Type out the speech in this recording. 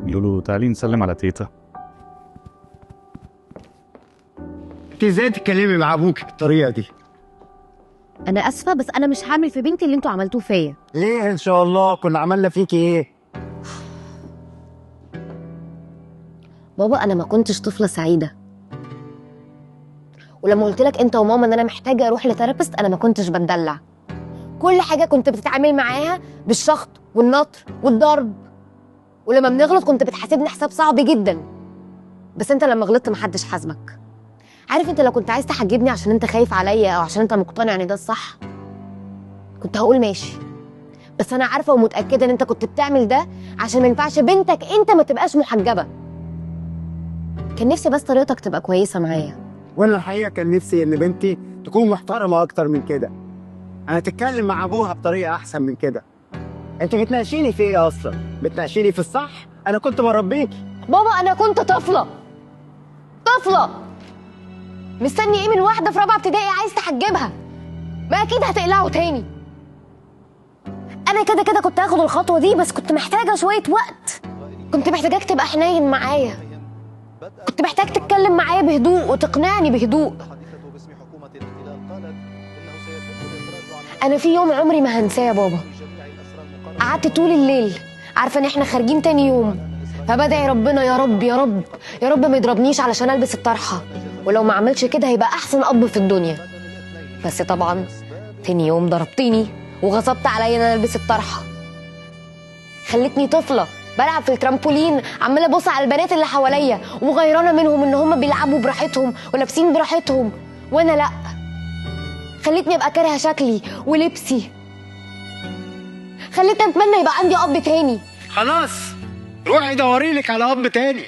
لولو تعالي نسلم على تيتا. انت ازاي تتكلمي مع ابوك بالطريقه دي؟ انا اسفه بس انا مش هعمل في بنتي اللي انتوا عملتوه فيا. ليه ان شاء الله؟ كنا عملنا فيكي ايه؟ بابا انا ما كنتش طفله سعيده، ولما قلت لك انت وماما ان انا محتاجه اروح لثيرابيست انا ما كنتش بتدلع. كل حاجه كنت بتتعامل معاها بالشخط والنطر والضرب، ولما بنغلط كنت بتحاسبني حساب صعب جدا. بس انت لما غلطت محدش حاسبك. عارف انت لو كنت عايز تحجبني عشان انت خايف عليا او عشان انت مقتنع ان ده الصح كنت هقول ماشي، بس انا عارفه ومتاكده ان انت كنت بتعمل ده عشان ما ينفعش بنتك انت ما تبقاش محجبه. كان نفسي بس طريقتك تبقى كويسه معايا. وانا الحقيقه كان نفسي ان بنتي تكون محترمه اكتر من كده. انا تتكلم مع ابوها بطريقه احسن من كده. انت بتناقشيني في ايه اصلا؟ بتناقشيني في الصح؟ انا كنت بربيكي. بابا انا كنت طفله مستني ايه من واحده في رابعه ابتدائي عايز تحجبها؟ ما اكيد هتقلعه تاني. انا كده كده كنت هاخد الخطوه دي، بس كنت محتاجه شويه وقت. كنت محتاجاك تبقى حنين معايا، كنت محتاج تتكلم معايا بهدوء وتقنعني بهدوء. انا في يوم عمري ما هنساه يا بابا. قعدت طول الليل عارفه ان احنا خارجين تاني يوم، فبدعي ربنا يا رب يا رب يا رب ما يضربنيش علشان البس الطرحه، ولو ما عملش كده هيبقى احسن اب في الدنيا. بس طبعا تاني يوم ضربتني وغصبت عليا ان انا البس الطرحه. خلتني طفله بلعب في الترامبولين عماله ابص على البنات اللي حواليا وغيرانه منهم ان هم بيلعبوا براحتهم ولابسين براحتهم وانا لا. خلتني ابقى كارهه شكلي ولبسي، خلتني اتمنى يبقى عندي اب تاني. خلاص روحي دوري لك على اب تاني.